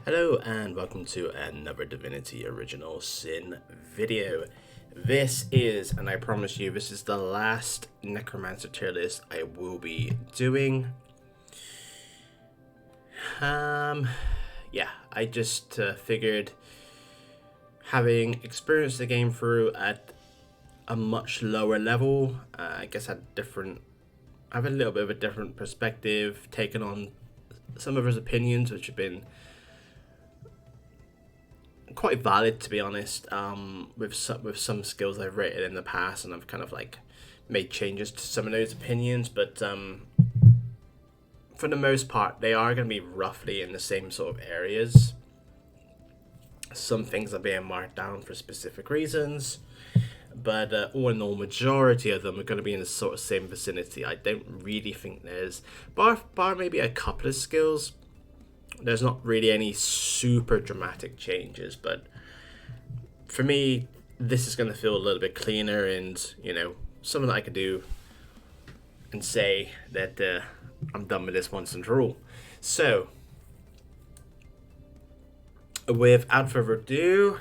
Hello and welcome to another Divinity Original Sin video. This is, and I promise you, this is the last Necromancer tier list I will be doing. Yeah, I just figured, having experienced the game through at a much lower level, I guess I have a little bit of a different perspective, taken on some of his opinions, which have been quite valid, to be honest. With some skills I've rated in the past, and I've kind of like made changes to some of those opinions, but for the most part, they are going to be roughly in the same sort of areas. Some things are being marked down for specific reasons, but all in all, majority of them are going to be in the sort of same vicinity. I don't really think there's, bar maybe a couple of skills, there's not really any super dramatic changes, but for me, this is going to feel a little bit cleaner and, something that I could do and say that I'm done with this once and for all. So, without further ado,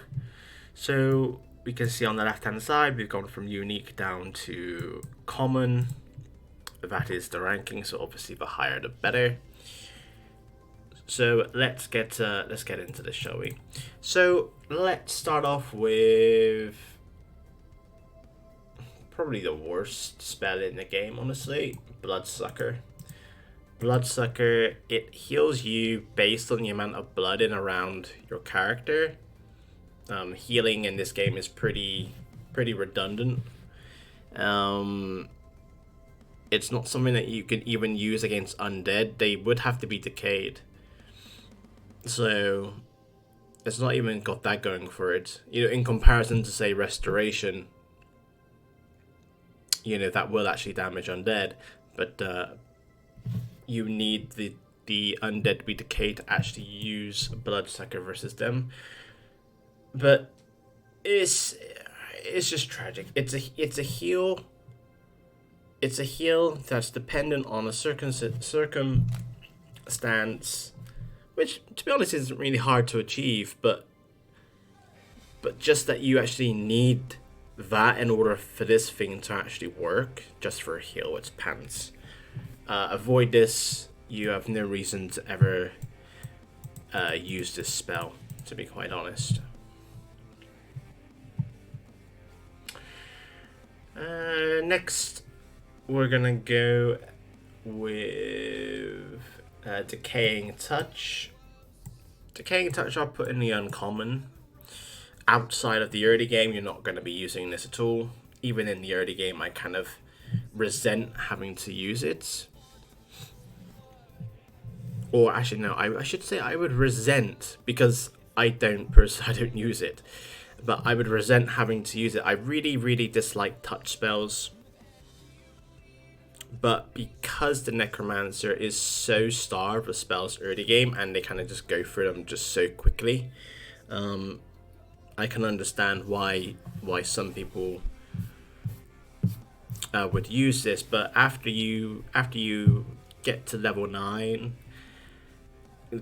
so we can see on the left hand side, we've gone from unique down to common. That is the ranking, so obviously the higher the better. So let's get into this, shall we? So let's start off with probably the worst spell in the game, honestly, Bloodsucker. Bloodsucker, it heals you based on the amount of blood in around your character. Healing in this game is pretty redundant. It's not something that you can even use against undead. They would have to be decayed. So it's not even got that going for it. In comparison to, say, Restoration, that will actually damage undead, but you need the undead to be decayed to actually use Bloodsucker versus them. But it's just tragic. It's a heal. It's a heal that's dependent on a circumstance, which, to be honest, isn't really hard to achieve, but just that you actually need that in order for this thing to actually work, just for a heal, it's pants. Avoid this. You have no reason to ever use this spell, to be quite honest. Next, we're gonna go with Decaying Touch. Decaying Touch I'll put in the uncommon. Outside of the early game, you're not going to be using this at all. Even in the early game, I kind of resent having to use it. Or actually, no, I should say I would resent, because I don't use it. But I would resent having to use it. I really dislike touch spells. But because the Necromancer is so starved of spells early game, and they kind of just go through them just so quickly, I can understand why some people would use this. But after you get to level 9,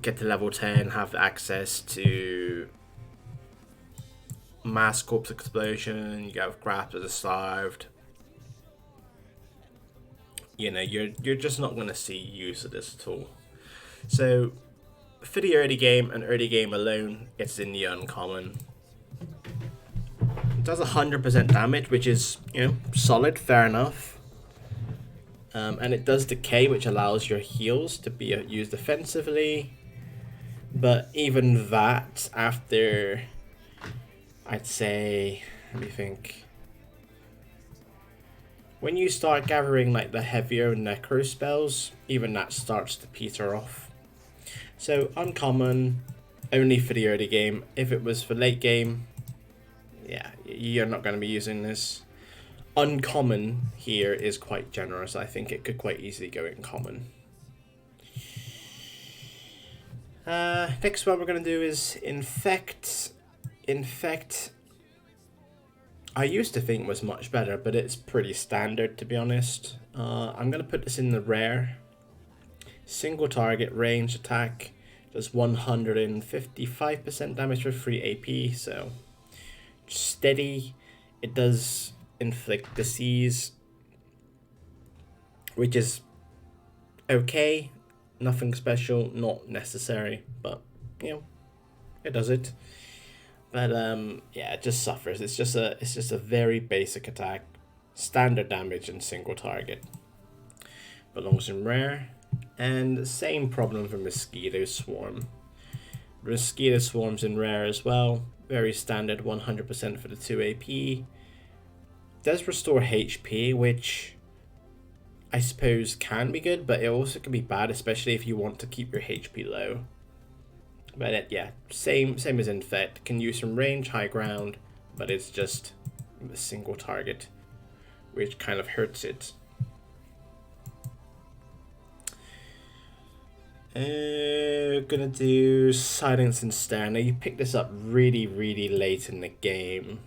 get to level 10, have access to Mass Corpse Explosion, you have Grasp of the Starved, you're just not going to see use of this at all. So for the early game and early game alone, it's in the uncommon. It does 100% damage, which is, solid, fair enough. And it does decay, which allows your heals to be used offensively. But even that, after, I'd say, let me think, when you start gathering like the heavier necro spells, even that starts to peter off. So uncommon, only for the early game. If it was for late game, yeah, you're not going to be using this. Uncommon here is quite generous. I think it could quite easily go in common. Next one we're going to do is Infect. Infect, I used to think was much better, but it's pretty standard, to be honest. I'm going to put this in the rare. Single target, range attack, Does 155% damage for 3 AP, so steady. It does inflict disease, which is okay. Nothing special, not necessary, but you know, it does it. But yeah, it just suffers. It's just a very basic attack, standard damage and single target. Belongs in rare, and same problem for Mosquito Swarm. Mosquito Swarm's in rare as well. Very standard, 100% for the 2 AP. Does restore HP, which I suppose can be good, but it also can be bad, especially if you want to keep your HP low. But yeah, same as Infect. Can use some range, high ground, but it's just a single target, which kind of hurts it. Gonna do Silence and Stare. Now you picked this up really late in the game.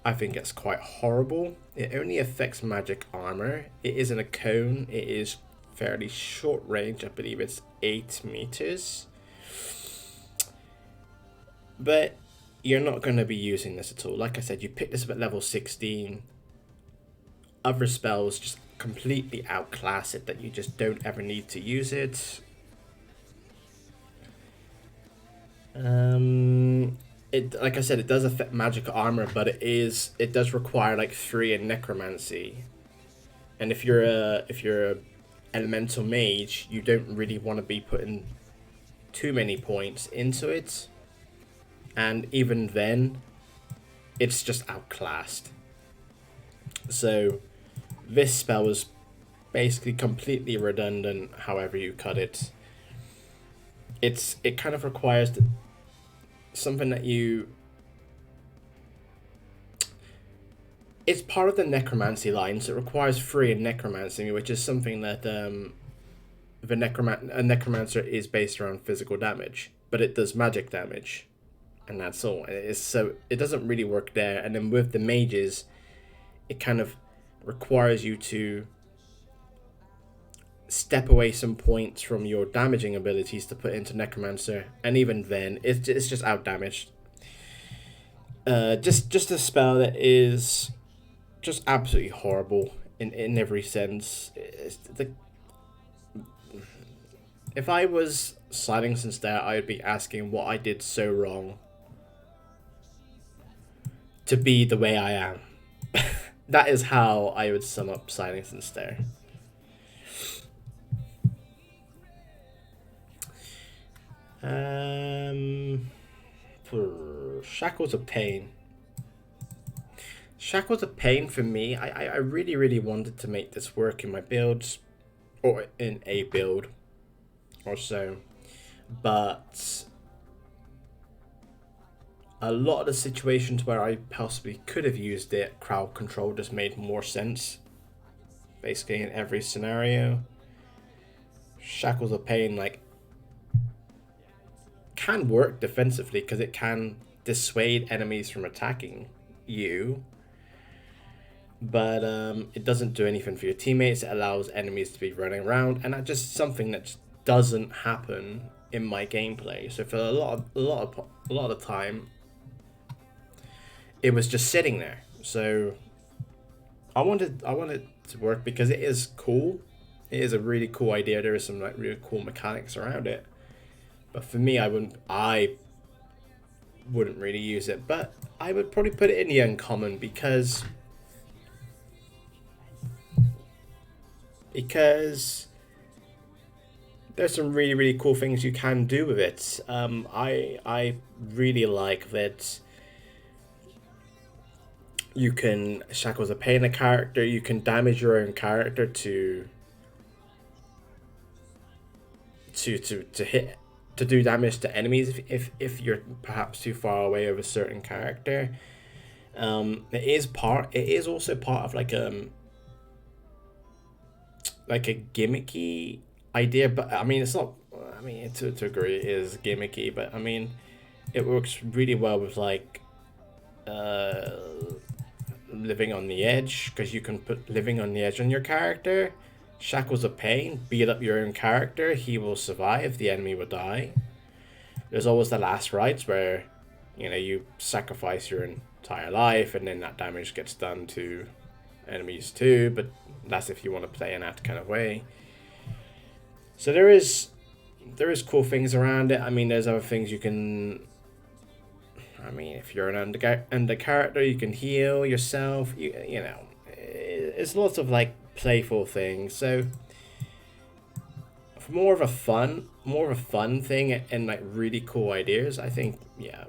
I think it's quite horrible. It only affects magic armor. It is in a cone. It is fairly short range. I believe it's 8 meters. But you're not going to be using this at all. Like I said, you picked this up at level 16. Other spells just completely outclass it, that you just don't ever need to use it. Like I said, it does affect magic armor, but it does require like 3 in necromancy. And if you're a elemental mage, you don't really want to be putting too many points into it. And even then, it's just outclassed. So this spell was basically completely redundant however you cut it. It kind of requires something that you... It's part of the necromancy line, so it requires 3 in necromancy, which is something that a necromancer is based around physical damage, but it does magic damage, and that's all. So it doesn't really work there. And then with the mages, it kind of requires you to step away some points from your damaging abilities to put into necromancer, and even then it's just out damaged. Just a spell that is just absolutely horrible in every sense. If I was Silence and Stare, I would be asking what I did so wrong to be the way I am. That is how I would sum up Silence and Stare. For Shackles of Pain. Shackles of Pain, for me, I really wanted to make this work in my builds, or in a build or so, but a lot of the situations where I possibly could have used it, crowd control just made more sense, basically in every scenario. Shackles of Pain, like, can work defensively because it can dissuade enemies from attacking you, but it doesn't do anything for your teammates. It allows enemies to be running around, and that's just something that just doesn't happen in my gameplay. So for a lot of time, it was just sitting there. So I wanted to work because it is cool. It is a really cool idea. There is some like really cool mechanics around it. But for me, I wouldn't really use it. But I would probably put it in the uncommon because there's some really cool things you can do with it. I really like that you can Shackles of Pain a character. You can damage your own character to hit, to do damage to enemies if you're perhaps too far away of a certain character. It is also part of like a gimmicky idea, but I mean it's not. I mean to a degree it is gimmicky, but I mean it works really well with like living on the edge, because you can put living on the edge on your character, Shackles of Pain, beat up your own character, he will survive, the enemy will die. There's always the last rites where, you know, you sacrifice your entire life and then that damage gets done to enemies too, but that's if you want to play in that kind of way. So there is cool things around it. I mean, there's other things you can... I mean, if you're an under character, you can heal yourself. You know, it's lots of like playful things. So for more of a fun thing and like really cool ideas, I think, yeah.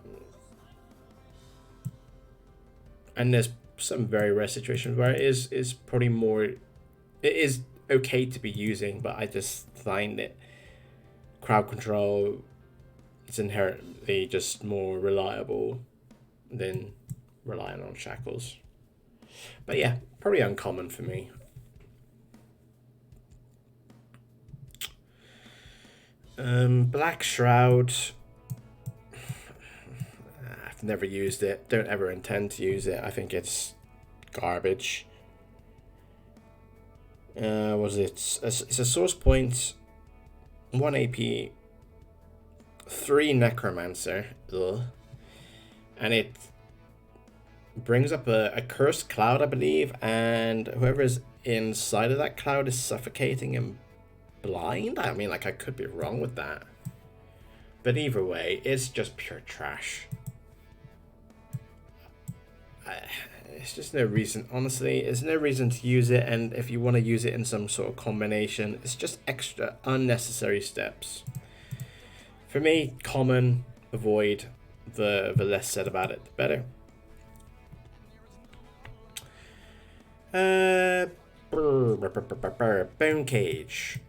And there's some very rare situations where it is probably more, it is okay to be using, but I just find that crowd control is inherently just more reliable than relying on shackles. But yeah, probably uncommon for me. Black Shroud. I've never used it. Don't ever intend to use it. I think it's garbage. Was it? It's a source point, 1 AP, 3 Necromancer. Ugh. And it brings up a cursed cloud, I believe, and whoever's inside of that cloud is suffocating and blind. I mean, like, I could be wrong with that, but either way, it's just pure trash. It's just no reason, honestly, there's no reason to use it, and if you want to use it in some sort of combination, it's just extra unnecessary steps. For me, common, avoid, the less said about it, the better. Bone Cage.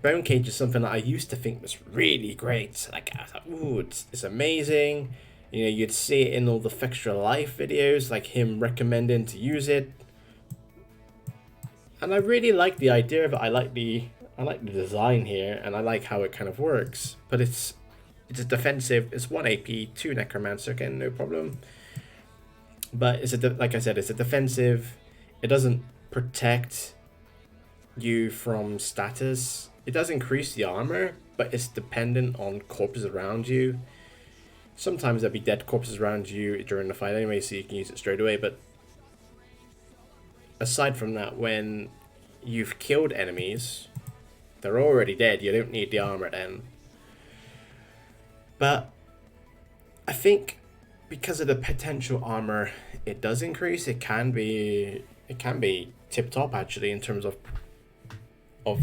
Bone Cage is something that I used to think was really great. Like, I thought, ooh, it's amazing. You know, you'd see it in all the Extra Life videos, like him recommending to use it. And I really like the idea of it. I like the design here, and I like how it kind of works. But it's a defensive. It's 1 AP, 2 Necromancer, again, no problem. But it's like I said, it's a defensive. It doesn't protect you from status. It does increase the armor, but it's dependent on corpses around you. Sometimes there'll be dead corpses around you during the fight anyway, so you can use it straight away. But aside from that, when you've killed enemies, they're already dead. You don't need the armor then. But I think because of the potential armor it does increase, it can be tip top actually in terms of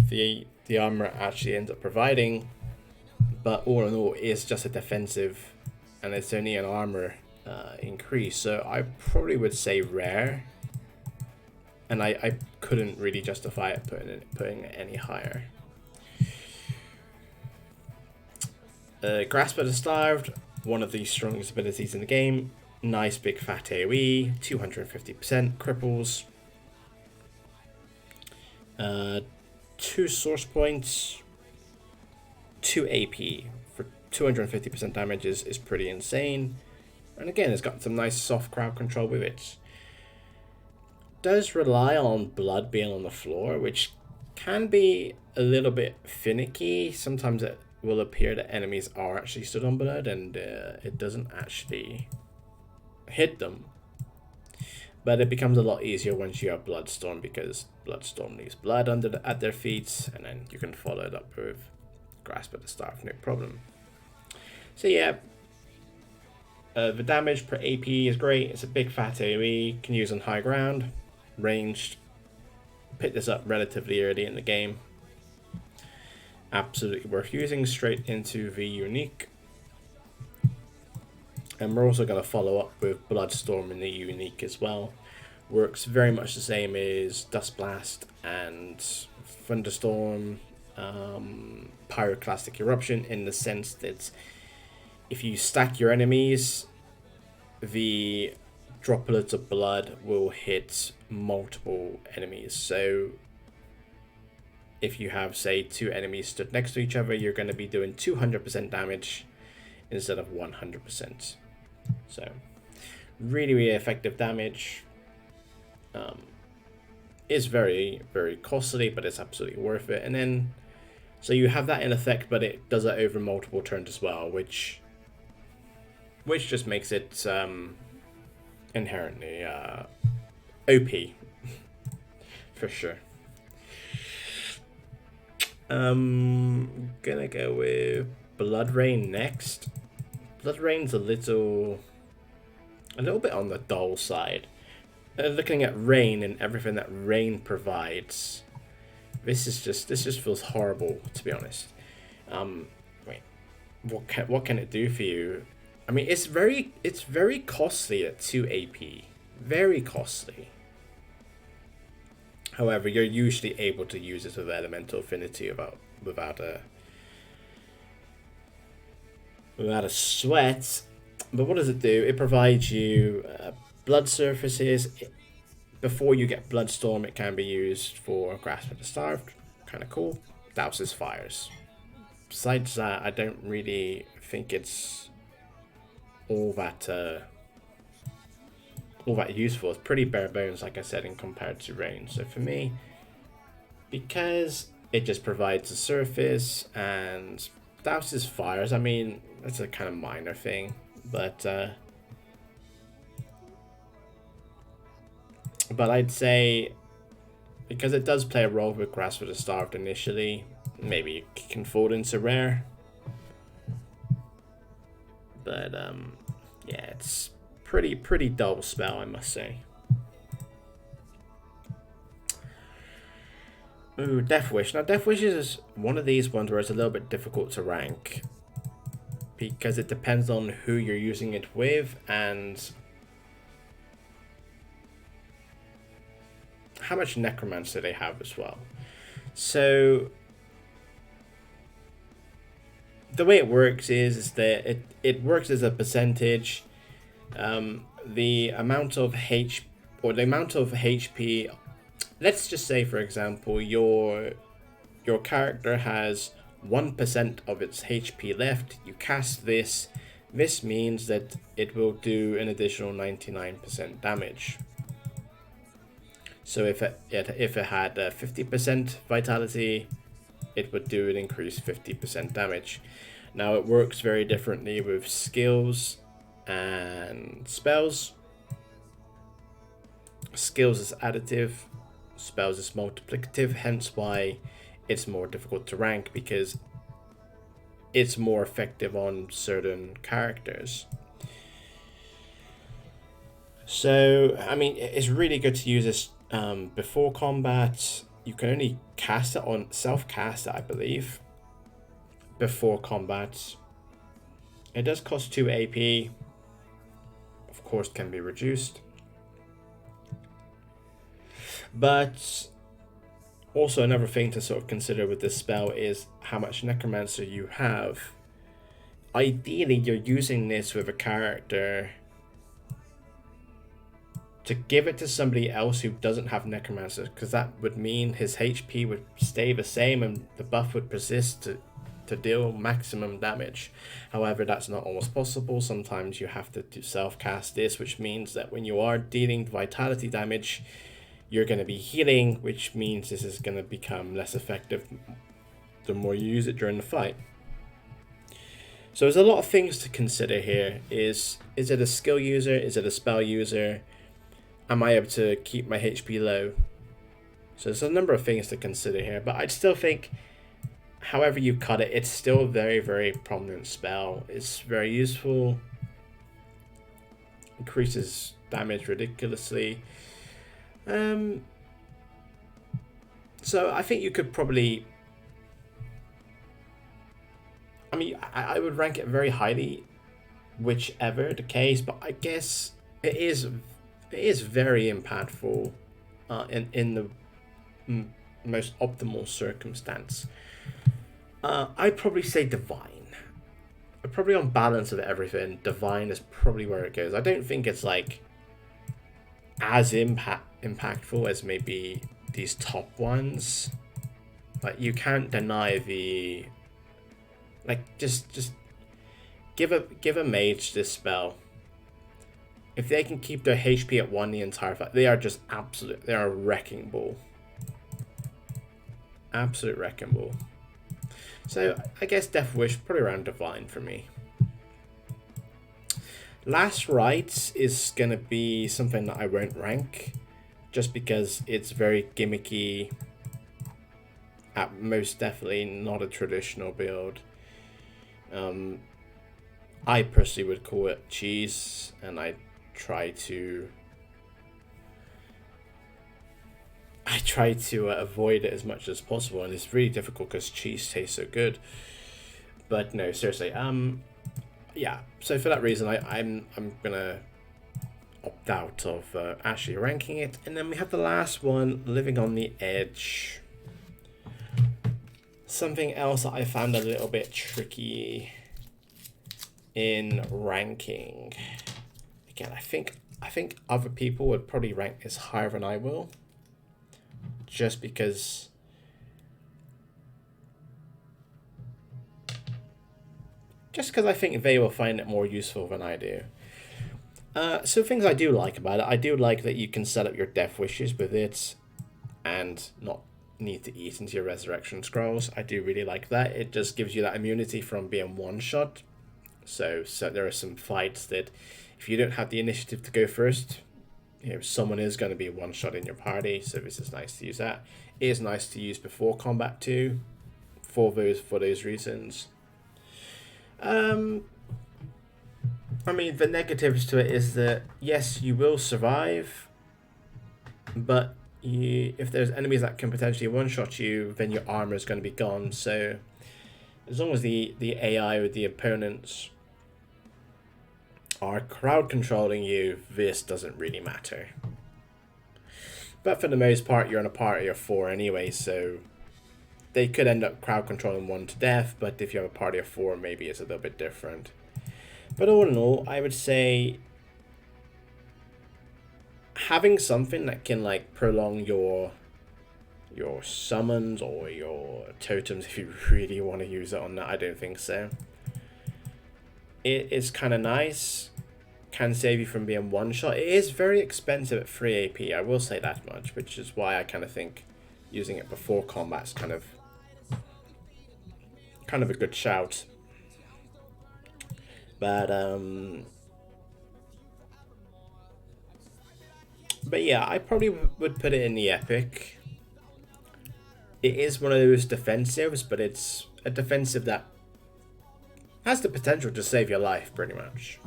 the armor actually ends up providing. But all in all, it's just a defensive, and it's only an armor increase. So I probably would say rare, and I couldn't really justify it putting it any higher. Grasp of the Starved, one of the strongest abilities in the game. Nice big fat AoE, 250%, cripples. 2 source points, 2 AP for 250% damage is pretty insane. And again, it's got some nice soft crowd control with it. Does rely on blood being on the floor, which can be a little bit finicky. Sometimes it will appear that enemies are actually stood on blood, and it doesn't actually hit them. But it becomes a lot easier once you have Bloodstorm, because Bloodstorm leaves blood at their feet, and then you can follow it up with Grasp at the Starve, no problem. So yeah, the damage per AP is great. It's a big fat AoE, can use on high ground, ranged. Pick this up relatively early in the game. Absolutely worth using straight into the unique. And we're also going to follow up with Bloodstorm in the unique as well. Works very much the same as Dust Blast and Thunderstorm, Pyroclastic Eruption, in the sense that if you stack your enemies, the droplets of blood will hit multiple enemies. So if you have, say, 2 enemies stood next to each other, you're going to be doing 200% damage instead of 100%. So really, really effective damage. is very, very costly, but it's absolutely worth it. And then, so you have that in effect, but it does it over multiple turns as well, which just makes it inherently OP for sure. Gonna go with Blood Rain next. Blood Rain's a little bit on the dull side. Looking at Rain and everything that Rain provides, this just feels horrible, to be honest. Wait, what can it do for you? I mean, it's very costly at 2 AP, very costly. However, you're usually able to use it with Elemental Affinity without a sweat. But what does it do? It provides you blood surfaces. Before you get Bloodstorm, it can be used for Grasp of the Starved. Kind of cool. Douses fires. Besides that, I don't really think it's all that useful. It's pretty bare bones, like I said, in compared to Rain. So for me, because it just provides a surface and douses fires, I mean, that's a kind of minor thing, but I'd say because it does play a role with Grasp for the Starved initially, maybe it can fold into rare. But yeah, it's pretty dull spell, I must say. Ooh, Death Wish. Now, Death Wish is one of these ones where it's a little bit difficult to rank because it depends on who you're using it with and how much Necromancer they have as well. So the way it works is that it works as a percentage. The amount of HP. Let's just say, for example, your character has 1% of its HP left. You cast this. This means that it will do an additional 99% damage. So if it had 50% vitality, it would do an increased 50% damage. Now it works very differently with skills and spells. Skills is additive, spells is multiplicative, hence why it's more difficult to rank because it's more effective on certain characters. So, I mean, it's really good to use this before combat. You can only cast it on self-cast it, I believe, before combat. It does cost 2 AP. Of course, can be reduced. But also another thing to sort of consider with this spell is how much Necromancer you have. Ideally, you're using this with a character to give it to somebody else who doesn't have Necromancer, because that would mean his HP would stay the same and the buff would persist to deal maximum damage. However, that's not always possible. Sometimes you have to do self-cast this, which means that when you are dealing vitality damage, you're going to be healing, which means this is going to become less effective the more you use it during the fight. So there's a lot of things to consider here. Is it a skill user? Is it a spell user? Am I able to keep my HP low? So there's a number of things to consider here, but I'd still think, however you cut it, it's still a very, very prominent spell. It's very useful. Increases damage ridiculously. So I think you could probably... I mean, I would rank it very highly, whichever the case, but I guess it is very impactful in the most optimal circumstance. I'd probably say Divine. Probably on balance of everything, Divine is probably where it goes. I don't think it's like as impactful as maybe these top ones. Like, you can't deny the... Like, just give a mage this spell If they can keep their HP at 1 the entire fight, they are just absolute. They are a wrecking ball. Absolute wrecking ball. So I guess Death Wish probably around Divine for me. Last Rites is gonna be something that I won't rank, just because it's very gimmicky. At most definitely not a traditional build. I personally would call it cheese, and I try to avoid it as much as possible, and it's really difficult because cheese tastes so good. But no, seriously, yeah. So for that reason, I'm gonna opt out of actually ranking it, and then we have the last one, Living on the Edge. Something else that I found a little bit tricky in ranking. Again, I think other people would probably rank this higher than I will, just because I think they will find it more useful than I do. So things I do like about it, I do like that you can set up your death wishes with it and not need to eat into your resurrection scrolls. I do really like that. It just gives you that immunity from being one shot. So there are some fights that if you don't have the initiative to go first, you know, someone is going to be one shot in your party. So this is nice to use that. It is nice to use before combat too, for those reasons. I mean, the negatives to it is that yes, you will survive, but if there's enemies that can potentially one-shot you, then your armor is going to be gone. So as long as the AI or the opponents are crowd controlling you, this doesn't really matter. But for the most part, you're in a party of 4 anyway, so they could end up crowd controlling one to death, but if you have a party of 4, maybe it's a little bit different. But all in all, I would say having something that can like prolong your summons or your totems, if you really want to use it on that, I don't think so. It is kind of nice, can save you from being one shot. It is very expensive at 3 AP, I will say that much, which is why I kind of think using it before combat's kind of a good shout. But yeah, I probably would put it in the epic. It is one of those defensives, but it's a defensive that has the potential to save your life, pretty much.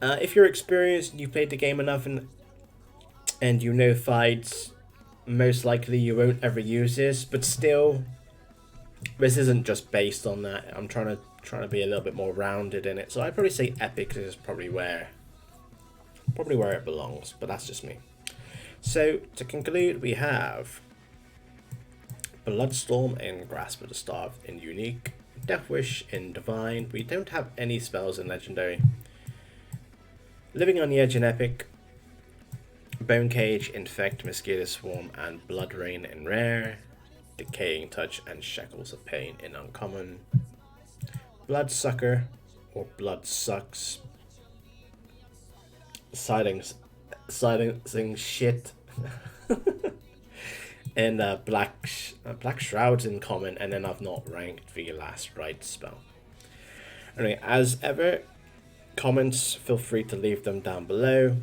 If you're experienced and you've played the game enough and you know fights, most likely you won't ever use this, but still, this isn't just based on that. I'm trying to be a little bit more rounded in it, so I'd probably say epic is probably where it belongs, but that's just me. So to conclude, we have Bloodstorm in Grasp of the Starved in Unique, Death Wish in Divine. We don't have any spells in Legendary. Living on the Edge in Epic, Bone Cage, Infect, Mosquito Swarm, and Blood Rain in Rare, Decaying Touch and Shackles of Pain in Uncommon, Bloodsucker or Blood Sucks, silencing shit, and Black Shrouds in common, and then I've not ranked the last Rites spell. Anyway, as ever, comments, feel free to leave them down below,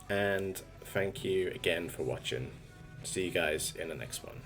and thank you again for watching. See you guys in the next one.